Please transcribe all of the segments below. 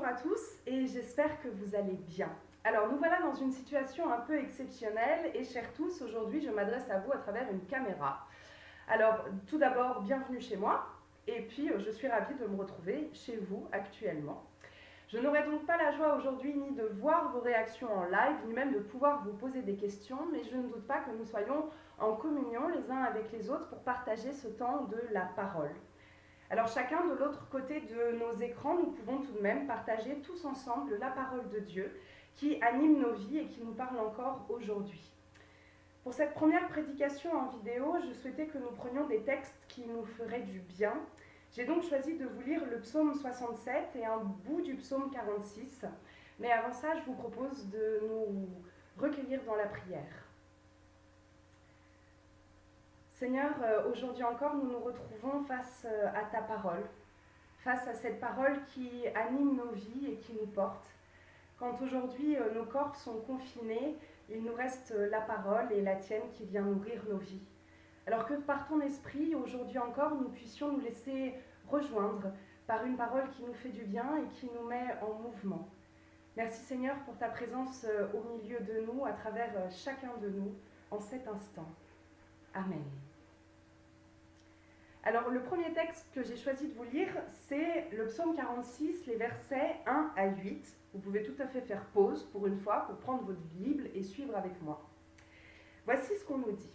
Bonjour à tous et j'espère que vous allez bien. Alors nous voilà dans une situation un peu exceptionnelle et chers tous, aujourd'hui je m'adresse à vous à travers une caméra. Alors tout d'abord, bienvenue chez moi et puis je suis ravie de me retrouver chez vous actuellement. Je n'aurai donc pas la joie aujourd'hui ni de voir vos réactions en live, ni même de pouvoir vous poser des questions, mais je ne doute pas que nous soyons en communion les uns avec les autres pour partager ce temps de la parole. Alors chacun de l'autre côté de nos écrans, nous pouvons tout de même partager tous ensemble la parole de Dieu qui anime nos vies et qui nous parle encore aujourd'hui. Pour cette première prédication en vidéo, je souhaitais que nous prenions des textes qui nous feraient du bien. J'ai donc choisi de vous lire le psaume 67 et un bout du psaume 46. Mais avant ça, je vous propose de nous recueillir dans la prière. Seigneur, aujourd'hui encore, nous nous retrouvons face à ta parole, face à cette parole qui anime nos vies et qui nous porte. Quand aujourd'hui nos corps sont confinés, il nous reste la parole et la tienne qui vient nourrir nos vies. Alors que par ton esprit, aujourd'hui encore, nous puissions nous laisser rejoindre par une parole qui nous fait du bien et qui nous met en mouvement. Merci Seigneur pour ta présence au milieu de nous, à travers chacun de nous, en cet instant. Amen. Alors le premier texte que j'ai choisi de vous lire, c'est le psaume 46, les versets 1 à 8. Vous pouvez tout à fait faire pause pour une fois, pour prendre votre Bible et suivre avec moi. Voici ce qu'on nous dit.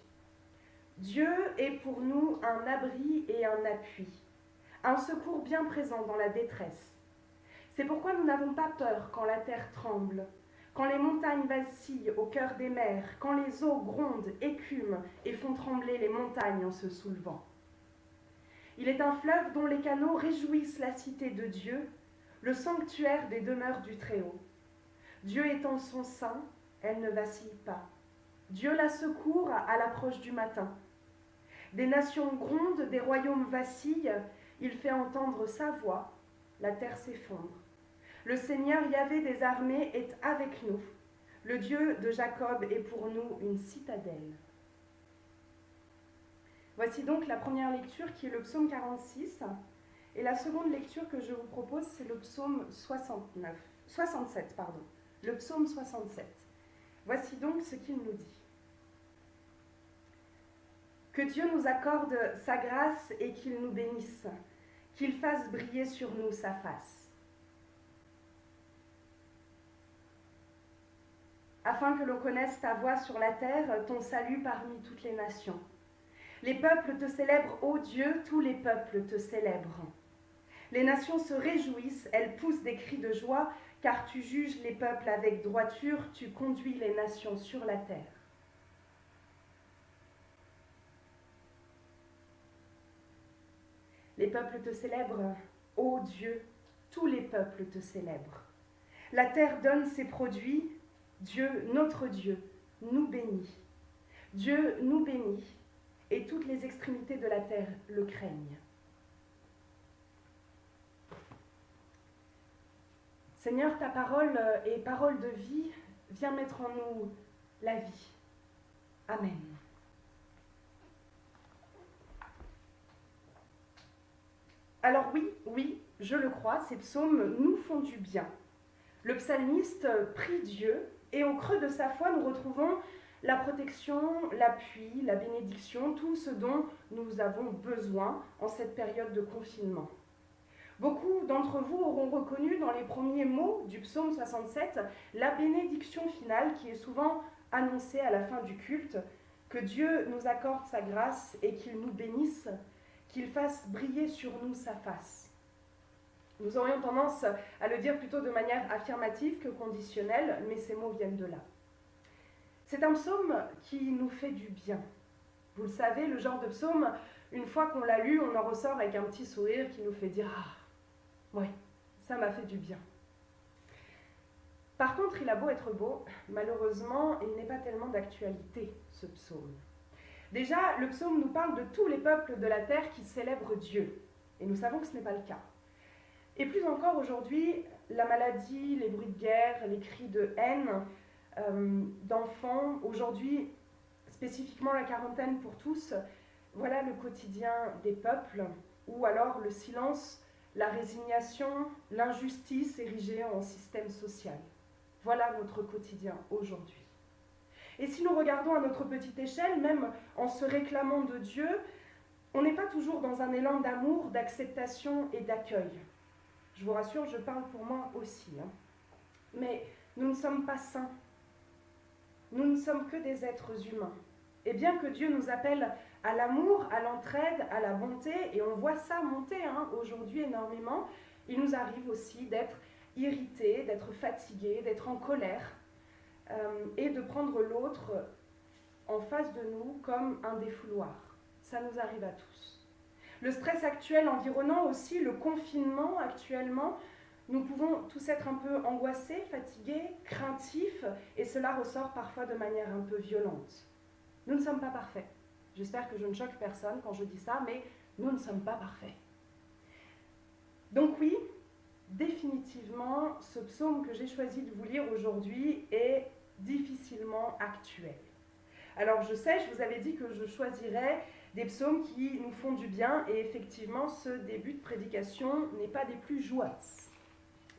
Dieu est pour nous un abri et un appui, un secours bien présent dans la détresse. C'est pourquoi nous n'avons pas peur quand la terre tremble, quand les montagnes vacillent au cœur des mers, quand les eaux grondent, écument et font trembler les montagnes en se soulevant. Il est un fleuve dont les canaux réjouissent la cité de Dieu, le sanctuaire des demeures du Très-Haut. Dieu est en son sein, elle ne vacille pas. Dieu la secourt à l'approche du matin. Des nations grondent, des royaumes vacillent, il fait entendre sa voix, la terre s'effondre. Le Seigneur Yahvé des armées est avec nous. Le Dieu de Jacob est pour nous une citadelle. Voici donc la première lecture qui est le psaume 46. Et la seconde lecture que je vous propose, c'est le psaume 67. Le psaume 67. Voici donc ce qu'il nous dit. Que Dieu nous accorde sa grâce et qu'il nous bénisse, qu'il fasse briller sur nous sa face. Afin que l'on connaisse ta voix sur la terre, ton salut parmi toutes les nations. Les peuples te célèbrent, ô Dieu, tous les peuples te célèbrent. Les nations se réjouissent, elles poussent des cris de joie, car tu juges les peuples avec droiture, tu conduis les nations sur la terre. Les peuples te célèbrent, ô Dieu, tous les peuples te célèbrent. La terre donne ses produits, Dieu, notre Dieu, nous bénit. Dieu nous bénit, et toutes les extrémités de la terre le craignent. Seigneur, ta parole est parole de vie, viens mettre en nous la vie. Amen. Alors oui, je le crois, ces psaumes nous font du bien. Le psalmiste prie Dieu et au creux de sa foi, nous retrouvons la protection, l'appui, la bénédiction, tout ce dont nous avons besoin en cette période de confinement. Beaucoup d'entre vous auront reconnu dans les premiers mots du psaume 67 la bénédiction finale qui est souvent annoncée à la fin du culte, que Dieu nous accorde sa grâce et qu'il nous bénisse, qu'il fasse briller sur nous sa face. Nous aurions tendance à le dire plutôt de manière affirmative que conditionnelle, mais ces mots viennent de là. C'est un psaume qui nous fait du bien. Vous le savez, le genre de psaume, une fois qu'on l'a lu, on en ressort avec un petit sourire qui nous fait dire « Ah, ouais, ça m'a fait du bien ». Par contre, il a beau être beau, malheureusement, il n'est pas tellement d'actualité, ce psaume. Déjà, le psaume nous parle de tous les peuples de la terre qui célèbrent Dieu. Et nous savons que ce n'est pas le cas. Et plus encore aujourd'hui, la maladie, les bruits de guerre, les cris de haine d'enfants, aujourd'hui, spécifiquement la quarantaine pour tous, voilà le quotidien des peuples, ou alors le silence la résignation, l'injustice érigée en système social. Voilà notre quotidien aujourd'hui. Et si nous regardons à notre petite échelle, même en se réclamant de Dieu, on n'est pas toujours dans un élan d'amour, d'acceptation et d'accueil. Je vous rassure, je parle pour moi aussi. Mais nous ne sommes pas saints. Nous ne sommes que des êtres humains. Et bien que Dieu nous appelle à l'amour, à l'entraide, à la bonté, et on voit ça monter aujourd'hui énormément, il nous arrive aussi d'être irrités, d'être fatigués, d'être en colère, et de prendre l'autre en face de nous comme un défouloir. Ça nous arrive à tous. Le stress actuel environnant aussi, le confinement actuellement, nous pouvons tous être un peu angoissés, fatigués, craintifs, et cela ressort parfois de manière un peu violente. Nous ne sommes pas parfaits. J'espère que je ne choque personne quand je dis ça, mais nous ne sommes pas parfaits. Donc oui, définitivement, ce psaume que j'ai choisi de vous lire aujourd'hui est difficilement actuel. Alors je sais, je vous avais dit que je choisirais des psaumes qui nous font du bien, et effectivement, ce début de prédication n'est pas des plus joyeux.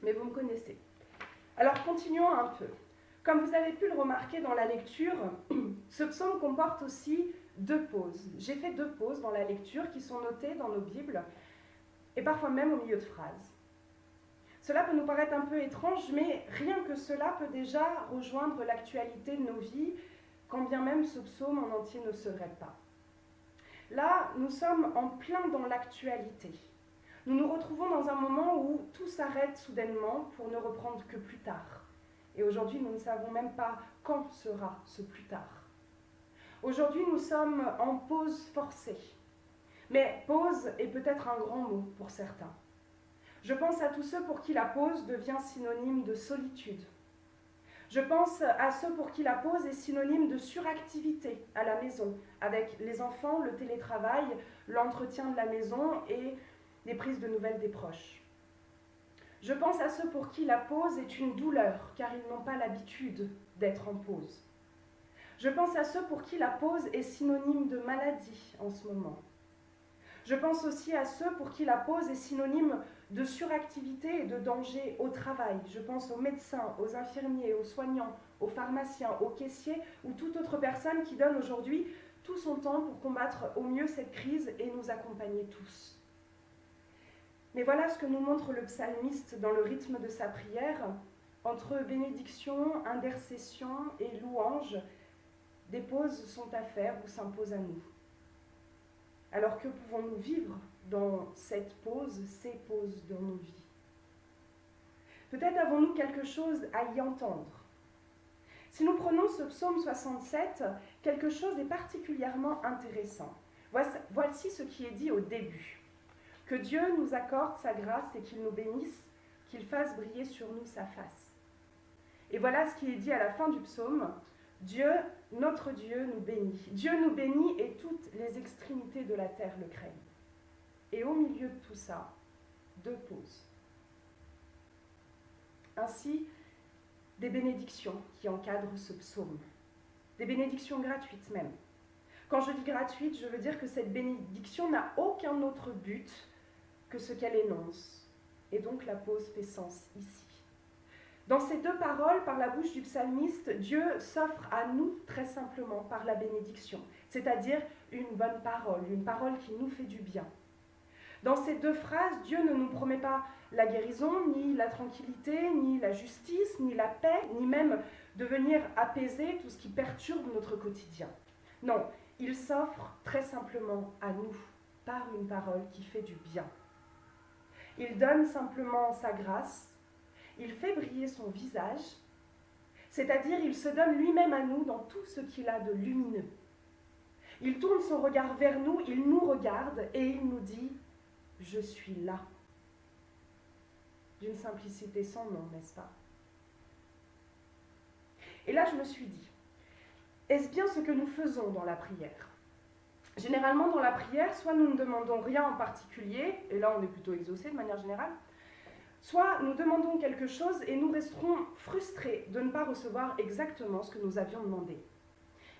Mais vous me connaissez. Alors continuons un peu. Comme vous avez pu le remarquer dans la lecture, ce psaume comporte aussi 2 pauses. J'ai fait 2 pauses dans la lecture qui sont notées dans nos Bibles, et parfois même au milieu de phrases. Cela peut nous paraître un peu étrange, mais rien que cela peut déjà rejoindre l'actualité de nos vies, quand bien même ce psaume en entier ne serait pas. Là, nous sommes en plein dans l'actualité. Nous nous retrouvons dans un moment où tout s'arrête soudainement pour ne reprendre que plus tard. Et aujourd'hui, nous ne savons même pas quand sera ce plus tard. Aujourd'hui, nous sommes en pause forcée. Mais pause est peut-être un grand mot pour certains. Je pense à tous ceux pour qui la pause devient synonyme de solitude. Je pense à ceux pour qui la pause est synonyme de suractivité à la maison, avec les enfants, le télétravail, l'entretien de la maison et les prises de nouvelles des proches. Je pense à ceux pour qui la pause est une douleur, car ils n'ont pas l'habitude d'être en pause. Je pense à ceux pour qui la pause est synonyme de maladie en ce moment. Je pense aussi à ceux pour qui la pause est synonyme de suractivité et de danger au travail. Je pense aux médecins, aux infirmiers, aux soignants, aux pharmaciens, aux caissiers ou toute autre personne qui donne aujourd'hui tout son temps pour combattre au mieux cette crise et nous accompagner tous. Mais voilà ce que nous montre le psalmiste dans le rythme de sa prière. Entre bénédiction, intercession et louange, des pauses sont à faire ou s'imposent à nous. Alors que pouvons-nous vivre dans cette pause, ces pauses dans nos vies? Peut-être avons-nous quelque chose à y entendre. Si nous prenons ce psaume 67, quelque chose est particulièrement intéressant. Voici ce qui est dit au début. Que Dieu nous accorde sa grâce et qu'il nous bénisse, qu'il fasse briller sur nous sa face. Et voilà ce qui est dit à la fin du psaume. Dieu, notre Dieu, nous bénit. Dieu nous bénit et toutes les extrémités de la terre le craignent. Et au milieu de tout ça, 2 pauses. Ainsi, des bénédictions qui encadrent ce psaume. Des bénédictions gratuites même. Quand je dis gratuite, je veux dire que cette bénédiction n'a aucun autre but que ce qu'elle énonce. Et donc la pause fait sens ici. Dans ces 2 paroles, par la bouche du psalmiste, Dieu s'offre à nous très simplement par la bénédiction, c'est-à-dire une bonne parole, une parole qui nous fait du bien. Dans ces 2 phrases, Dieu ne nous promet pas la guérison, ni la tranquillité, ni la justice, ni la paix, ni même de venir apaiser tout ce qui perturbe notre quotidien. Non, il s'offre très simplement à nous par une parole qui fait du bien. Il donne simplement sa grâce. Il fait briller son visage, c'est-à-dire il se donne lui-même à nous dans tout ce qu'il a de lumineux. Il tourne son regard vers nous, il nous regarde et il nous dit « Je suis là ». D'une simplicité sans nom, n'est-ce pas? Et là, je me suis dit, est-ce bien ce que nous faisons dans la prière? Généralement, dans la prière, soit nous ne demandons rien en particulier, et là on est plutôt exaucé de manière générale, soit nous demandons quelque chose et nous resterons frustrés de ne pas recevoir exactement ce que nous avions demandé.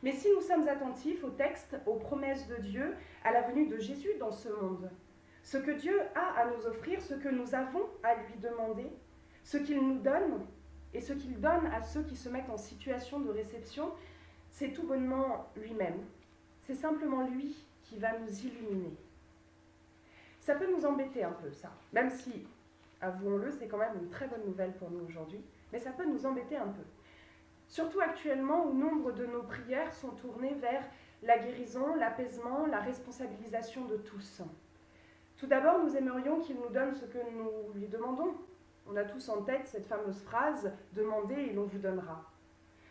Mais si nous sommes attentifs au texte, aux promesses de Dieu, à la venue de Jésus dans ce monde, Ce que Dieu a à nous offrir, ce que nous avons à lui demander, ce qu'il nous donne et ce qu'il donne à ceux qui se mettent en situation de réception, c'est tout bonnement lui-même. C'est simplement lui qui va nous illuminer. Ça peut nous embêter un peu, ça, même si, avouons-le, c'est quand même une très bonne nouvelle pour nous aujourd'hui, mais ça peut nous embêter un peu. Surtout actuellement où nombre de nos prières sont tournées vers la guérison, l'apaisement, la responsabilisation de tous. Tout d'abord, nous aimerions qu'il nous donne ce que nous lui demandons. On a tous en tête cette fameuse phrase « Demandez et l'on vous donnera ».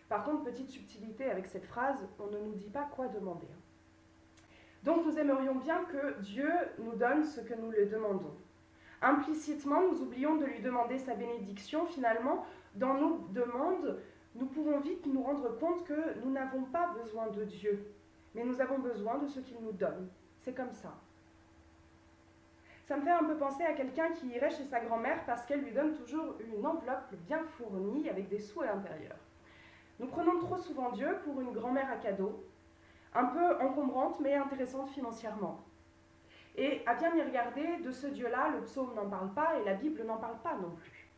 Par contre, petite subtilité avec cette phrase, on ne nous dit pas quoi demander. Donc nous aimerions bien que Dieu nous donne ce que nous lui demandons. Implicitement, nous oublions de lui demander sa bénédiction. Finalement, dans nos demandes, nous pouvons vite nous rendre compte que nous n'avons pas besoin de Dieu, mais nous avons besoin de ce qu'il nous donne. C'est comme ça. Ça me fait un peu penser à quelqu'un qui irait chez sa grand-mère parce qu'elle lui donne toujours une enveloppe bien fournie avec des sous à l'intérieur. Nous prenons trop souvent Dieu pour une grand-mère à cadeaux, un peu encombrante mais intéressante financièrement. Et à bien y regarder, de ce Dieu-là, le psaume n'en parle pas et la Bible n'en parle pas non plus.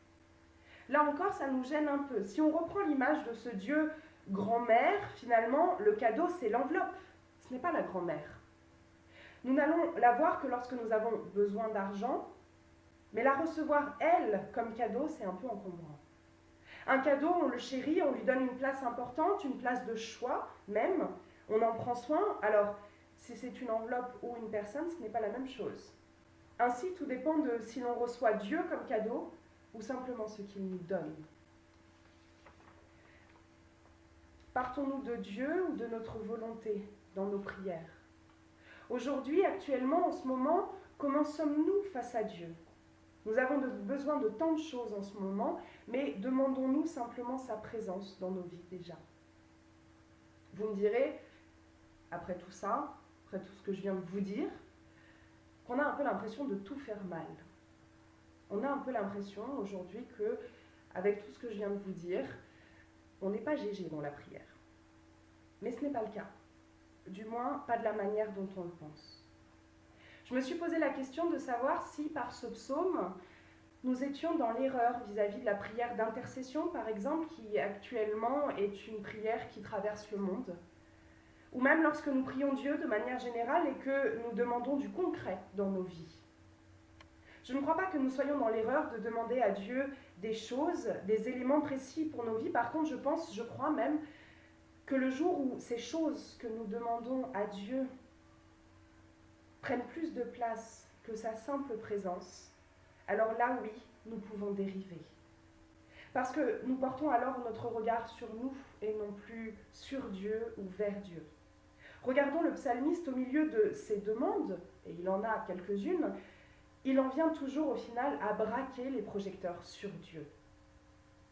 Là encore, ça nous gêne un peu. Si on reprend l'image de ce Dieu grand-mère, finalement, le cadeau, c'est l'enveloppe. Ce n'est pas la grand-mère. Nous n'allons la voir que lorsque nous avons besoin d'argent, mais la recevoir, elle, comme cadeau, c'est un peu encombrant. Un cadeau, on le chérit, on lui donne une place importante, une place de choix même, on en prend soin. Alors, si c'est une enveloppe ou une personne, ce n'est pas la même chose. Ainsi, tout dépend de si l'on reçoit Dieu comme cadeau ou simplement ce qu'il nous donne. Partons-nous de Dieu ou de notre volonté dans nos prières? Aujourd'hui, actuellement, en ce moment, comment sommes-nous face à Dieu? Nous avons besoin de tant de choses en ce moment, mais demandons-nous simplement sa présence dans nos vies déjà? Vous me direz, après tout ça, après tout ce que je viens de vous dire, qu'on a un peu l'impression de tout faire mal. On a un peu l'impression aujourd'hui que, avec tout ce que je viens de vous dire, on n'est pas GG dans la prière. Mais ce n'est pas le cas. Du moins, pas de la manière dont on le pense. Je me suis posé la question de savoir si, par ce psaume, nous étions dans l'erreur vis-à-vis de la prière d'intercession, par exemple, qui actuellement est une prière qui traverse le monde, ou même lorsque nous prions Dieu de manière générale et que nous demandons du concret dans nos vies. Je ne crois pas que nous soyons dans l'erreur de demander à Dieu des choses, des éléments précis pour nos vies. Par contre, je crois même que le jour où ces choses que nous demandons à Dieu prennent plus de place que sa simple présence, alors là, oui, nous pouvons dériver. Parce que nous portons alors notre regard sur nous et non plus sur Dieu ou vers Dieu. Regardons le psalmiste au milieu de ses demandes, et il en a quelques-unes, il en vient toujours au final à braquer les projecteurs sur Dieu.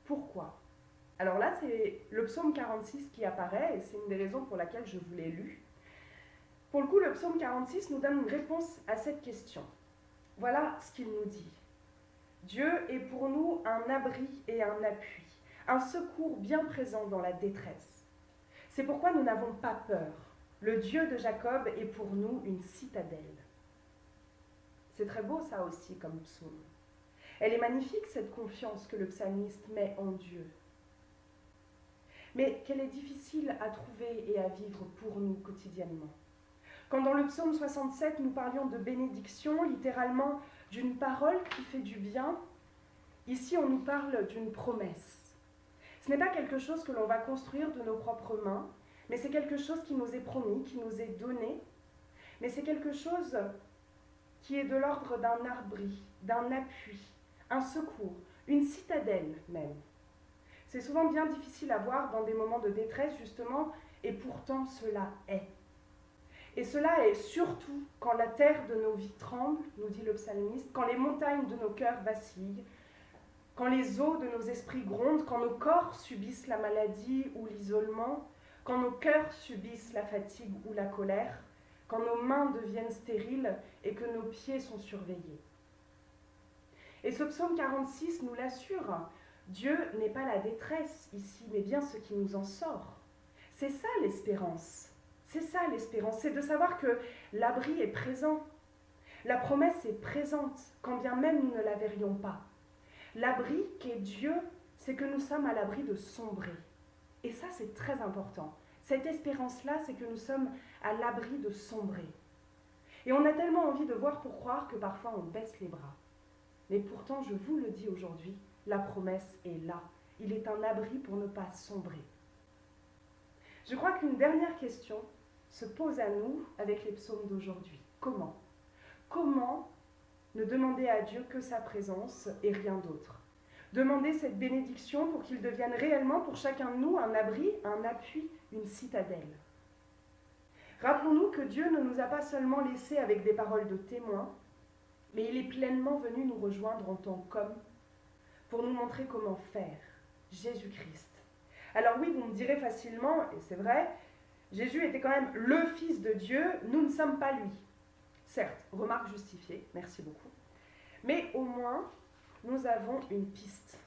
Pourquoi ? Alors là, c'est le psaume 46 qui apparaît, et c'est une des raisons pour laquelle je vous l'ai lu. Pour le coup, le psaume 46 nous donne une réponse à cette question. Voilà ce qu'il nous dit. Dieu est pour nous un abri et un appui, un secours bien présent dans la détresse. C'est pourquoi nous n'avons pas peur. Le Dieu de Jacob est pour nous une citadelle. C'est très beau ça aussi comme psaume. Elle est magnifique cette confiance que le psalmiste met en Dieu. Mais qu'elle est difficile à trouver et à vivre pour nous quotidiennement. Quand dans le psaume 67 nous parlions de bénédiction, littéralement d'une parole qui fait du bien, ici on nous parle d'une promesse. Ce n'est pas quelque chose que l'on va construire de nos propres mains, mais c'est quelque chose qui nous est promis, qui nous est donné, mais c'est quelque chose qui est de l'ordre d'un abri, d'un appui, un secours, une citadelle même. C'est souvent bien difficile à voir dans des moments de détresse justement, et pourtant cela est. Et cela est surtout quand la terre de nos vies tremble, nous dit le psalmiste, quand les montagnes de nos cœurs vacillent, quand les eaux de nos esprits grondent, quand nos corps subissent la maladie ou l'isolement, quand nos cœurs subissent la fatigue ou la colère, quand nos mains deviennent stériles et que nos pieds sont surveillés. Et ce psaume 46 nous l'assure, Dieu n'est pas la détresse ici, mais bien ce qui nous en sort. C'est ça l'espérance. C'est ça l'espérance, c'est de savoir que l'abri est présent. La promesse est présente, quand bien même nous ne la verrions pas. L'abri qu'est Dieu, c'est que nous sommes à l'abri de sombrer. Et ça, c'est très important. Cette espérance-là, c'est que nous sommes à l'abri de sombrer. Et on a tellement envie de voir pour croire que parfois on baisse les bras. Mais pourtant, je vous le dis aujourd'hui, la promesse est là. Il est un abri pour ne pas sombrer. Je crois qu'une dernière question se pose à nous avec les psaumes d'aujourd'hui. Comment ? Comment ne demander à Dieu que sa présence et rien d'autre ? Demander cette bénédiction pour qu'il devienne réellement pour chacun de nous un abri, un appui, une citadelle. Rappelons-nous que Dieu ne nous a pas seulement laissés avec des paroles de témoins, mais il est pleinement venu nous rejoindre en tant qu'homme pour nous montrer comment faire. Jésus-Christ. Alors oui, vous me direz facilement, et c'est vrai, Jésus était quand même le Fils de Dieu, nous ne sommes pas lui. Certes, remarque justifiée, merci beaucoup. Mais au moins, nous avons une piste.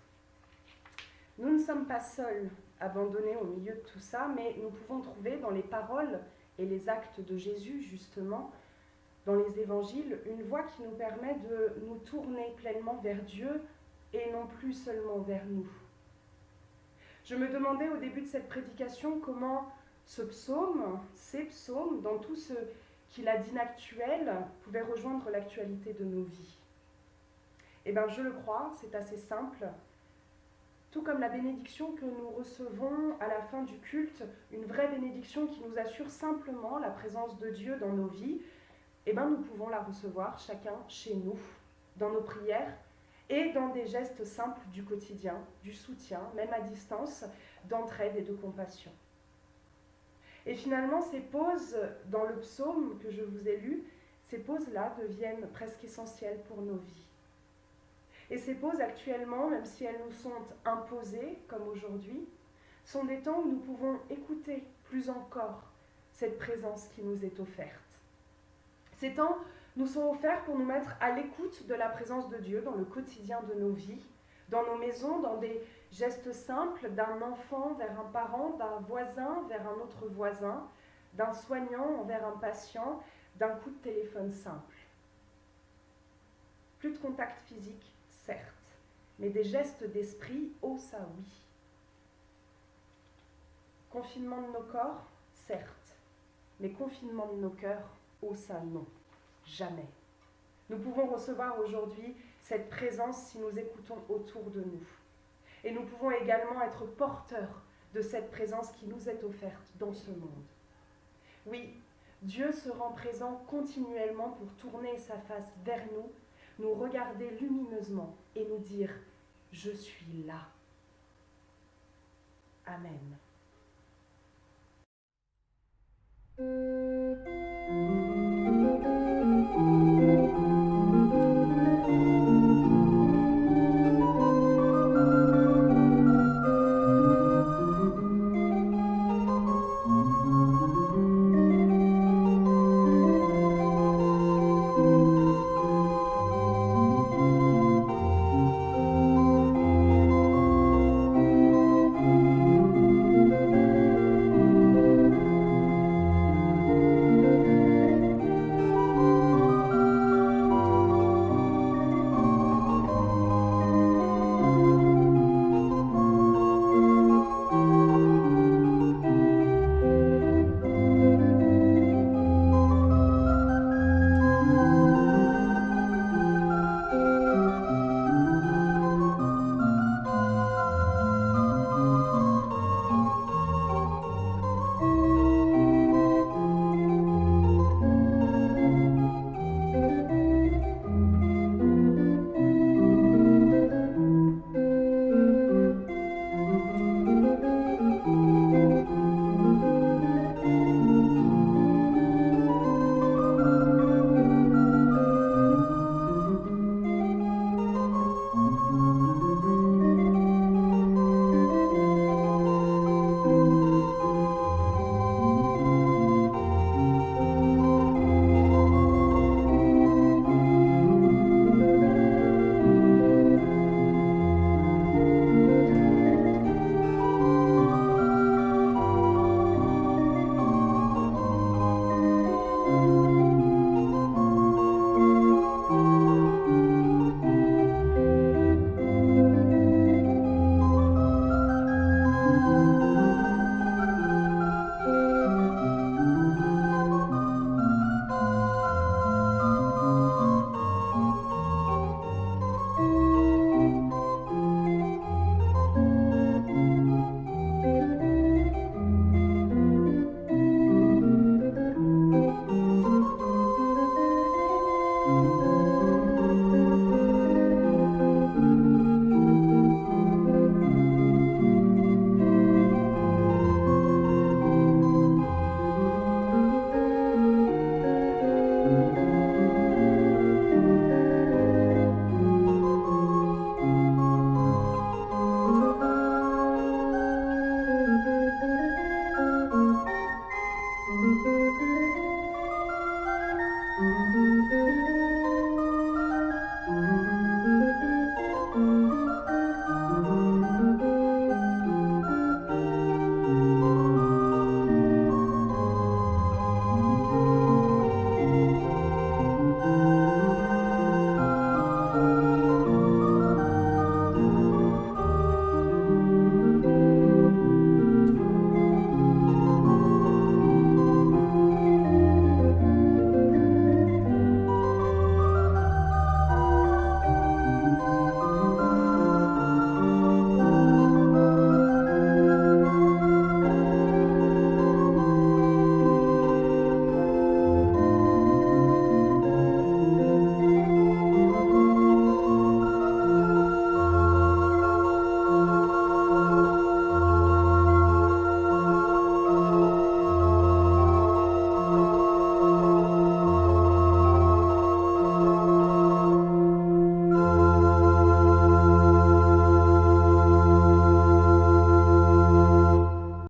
Nous ne sommes pas seuls, abandonnés au milieu de tout ça, mais nous pouvons trouver dans les paroles et les actes de Jésus, justement, dans les évangiles, une voie qui nous permet de nous tourner pleinement vers Dieu et non plus seulement vers nous. Je me demandais au début de cette prédication comment ce psaume, ces psaumes, dans tout ce qu'il a d'inactuel, pouvaient rejoindre l'actualité de nos vies. Eh bien, je le crois, c'est assez simple. Tout comme la bénédiction que nous recevons à la fin du culte, une vraie bénédiction qui nous assure simplement la présence de Dieu dans nos vies, eh bien, nous pouvons la recevoir chacun chez nous, dans nos prières et dans des gestes simples du quotidien, du soutien, même à distance, d'entraide et de compassion. Et finalement, ces pauses dans le psaume que je vous ai lu, ces pauses-là deviennent presque essentielles pour nos vies. Et ces pauses actuellement, même si elles nous sont imposées, comme aujourd'hui, sont des temps où nous pouvons écouter plus encore cette présence qui nous est offerte. Ces temps nous sont offerts pour nous mettre à l'écoute de la présence de Dieu dans le quotidien de nos vies, dans nos maisons, dans des gestes simples d'un enfant vers un parent, d'un voisin vers un autre voisin, d'un soignant envers un patient, d'un coup de téléphone simple. Plus de contact physique, certes, mais des gestes d'esprit, oh ça oui. Confinement de nos corps, certes, mais confinement de nos cœurs, oh ça non, jamais. Nous pouvons recevoir aujourd'hui cette présence si nous écoutons autour de nous. Et nous pouvons également être porteurs de cette présence qui nous est offerte dans ce monde. Oui, Dieu se rend présent continuellement pour tourner sa face vers nous, nous regarder lumineusement et nous dire « Je suis là ». Amen.